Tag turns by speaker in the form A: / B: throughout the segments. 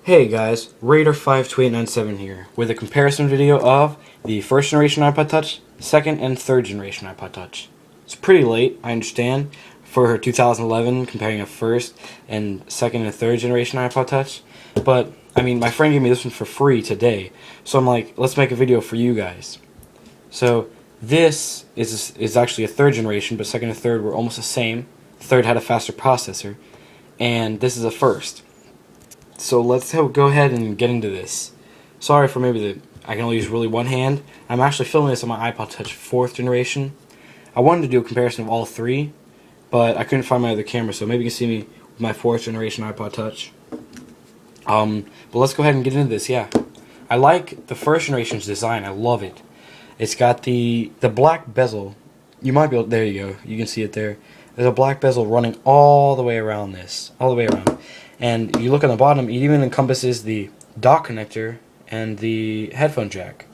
A: Hey guys, Raider52897 here with a comparison video of the first generation iPod Touch, second and third generation iPod Touch. It's pretty late, I understand, for 2011 comparing a first and second and third generation iPod Touch, but I mean my friend gave me this one for free today, so I'm like, let's make a video for you guys. So this is actually a third generation, but second and third were almost the same. Third had a faster processor, and this is a first. So let's go ahead and get into this. Sorry for I can only use really one hand. I'm actually filming this on my iPod Touch 4th generation. I wanted to do a comparison of all three, but I couldn't find my other camera, so maybe you can see me with my 4th generation iPod Touch. But let's go ahead and get into this, yeah. I like the first generation's design, I love it. It's got the black bezel. You might be able, there you go, you can see it there. There's a black bezel running all the way around this, all the way around. And you look on the bottom, it even encompasses the dock connector and the headphone jack.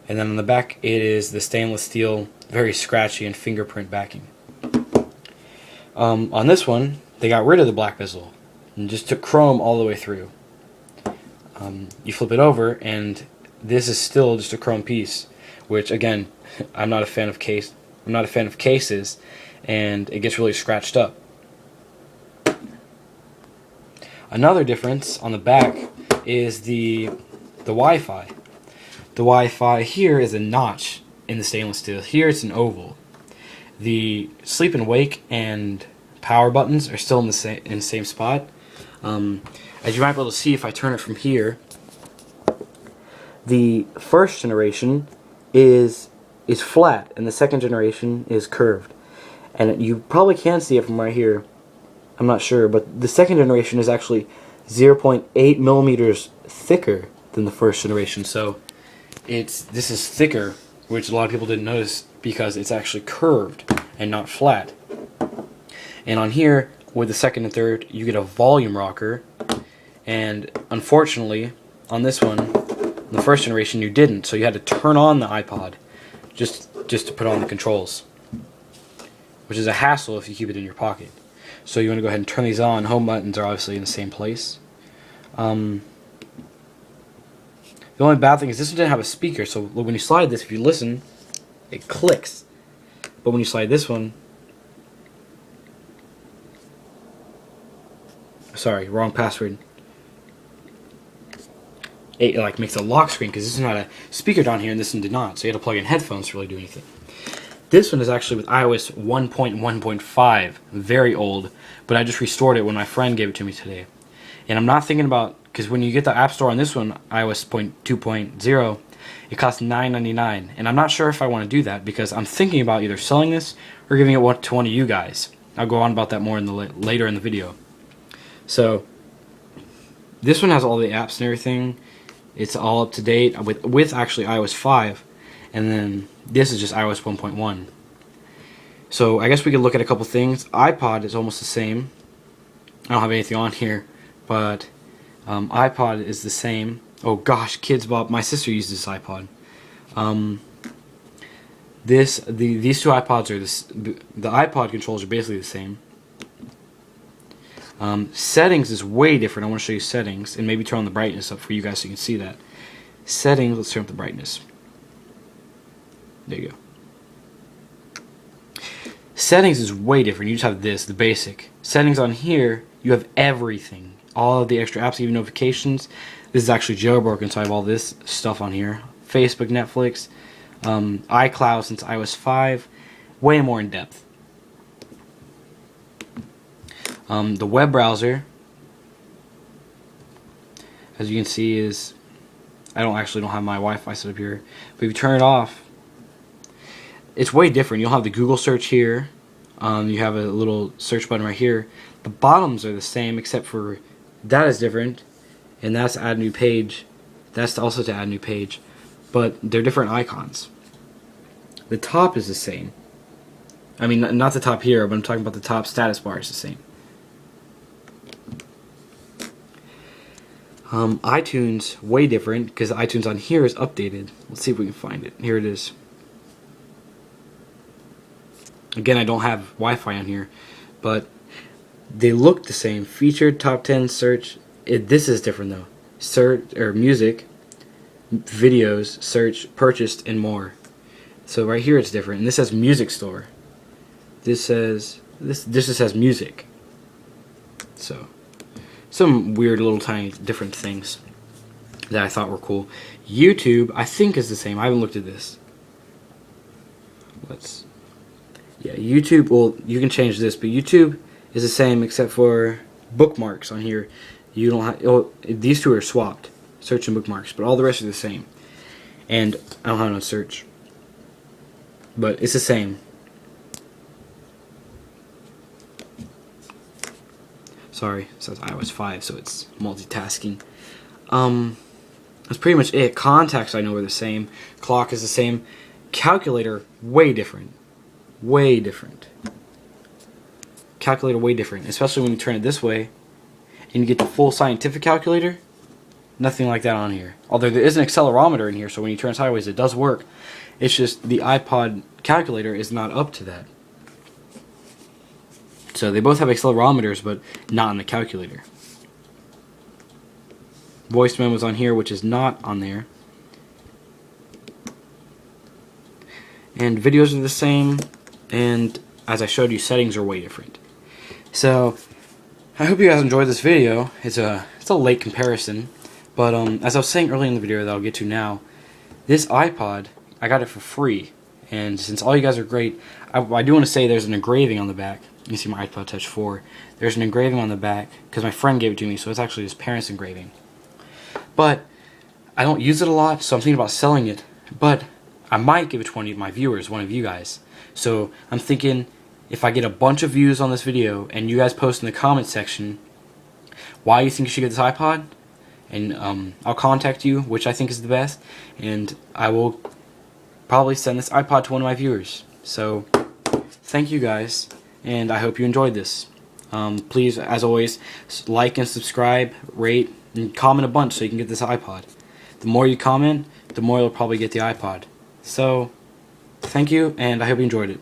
A: And then on the back, it is the stainless steel, very scratchy and fingerprint backing. On this one, they got rid of the black bezel and just took chrome all the way through. You flip it over, and this is still just a chrome piece, which again, I'm not a fan of cases, and it gets really scratched up. Another difference on the back is the Wi-Fi. The Wi-Fi here is a notch in the stainless steel. Here it's an oval. The sleep and wake and power buttons are still in the same spot. As you might be able to see if I turn it from here, the first generation is flat and the second generation is curved. And you probably can see it from right here. I'm not sure, but the second generation is actually 0.8 millimeters thicker than the first generation. So this is thicker, which a lot of people didn't notice because it's actually curved and not flat. And on here, with the second and third, you get a volume rocker. And unfortunately, on this one, the first generation, you didn't. So you had to turn on the iPod just to put on the controls, which is a hassle if you keep it in your pocket. So you want to go ahead and turn these on. Home buttons are obviously in the same place. The only bad thing is this one didn't have a speaker, so when you slide this, if you listen, it clicks. But when you slide this one, sorry, wrong password. It like makes a lock screen because this is not a speaker down here, and this one did not. So you had to plug in headphones to really do anything. This one is actually with iOS 1.1.5, very old, but I just restored it when my friend gave it to me today. And I'm not thinking about, because when you get the App Store on this one, iOS 2.0, it costs $9.99, and I'm not sure if I want to do that because I'm thinking about either selling this or giving it to one of you guys. I'll go on about that more later in the video. So this one has all the apps and everything. It's all up to date with actually iOS 5. And then this is just iOS 1.1. So I guess we could look at a couple things. iPod is almost the same. I don't have anything on here, but iPod is the same. Oh gosh, Kids Bop. My sister used this iPod. These two iPods are the iPod controls are basically the same. Settings is way different. I want to show you settings and maybe turn on the brightness up for you guys so you can see that. Settings. Let's turn up the brightness. There you go. Settings is way different. You just have the basic. Settings on here, you have everything. All of the extra apps, even notifications. This is actually jailbroken, so I have all this stuff on here. Facebook, Netflix, iCloud since iOS 5. Way more in depth. The web browser, as you can see, is I don't have my Wi-Fi set up here. But if you turn it off, it's way different. You'll have the Google search here. You have a little search button right here. The bottoms are the same except for that is different, and that's add new page. That's also to add new page, but they're different icons. The top is the same. I mean, not the top here, but I'm talking about the top status bar is the same. iTunes, way different because iTunes on here is updated. Let's see if we can find it. Here it is. Again, I don't have Wi-Fi on here, but they look the same. Featured, top 10, search. This is different though. search or music, videos, search, purchased, and more. So right here it's different, and this says music store. This says this just says music. So some weird little tiny different things that I thought were cool. YouTube I think is the same. I haven't looked at this. Yeah, YouTube, well, you can change this, but YouTube is the same except for bookmarks on here. You don't have, oh, these two are swapped, search and bookmarks, but all the rest are the same. And I don't have no search, but it's the same. Sorry, it says iOS 5, so it's multitasking. That's pretty much it. Contacts I know are the same. Clock is the same. Calculator, way different. Way different. Calculator, way different. Especially when you turn it this way and you get the full scientific calculator. Nothing like that on here. Although there is an accelerometer in here, so when you turn sideways it does work. It's just the iPod calculator is not up to that. So they both have accelerometers, but not on the calculator. Voice memos on here, which is not on there. And videos are the same, and as I showed you, settings are way different. So I hope you guys enjoyed this video. It's a late comparison, but as I was saying earlier in the video that I'll get to now, this iPod, I got it for free, and since all you guys are great, I do want to say there's an engraving on the back. You can see my iPod Touch 4. There's an engraving on the back because my friend gave it to me, so it's actually his parents' engraving. But I don't use it a lot, so I'm thinking about selling it. But I might give it to one of my viewers, one of you guys. So I'm thinking if I get a bunch of views on this video and you guys post in the comment section why you think you should get this iPod, and I'll contact you, which I think is the best, and I will probably send this iPod to one of my viewers. So thank you guys, and I hope you enjoyed this. Please, as always, like and subscribe, rate, and comment a bunch so you can get this iPod. The more you comment, the more you'll probably get the iPod. So, thank you, and I hope you enjoyed it.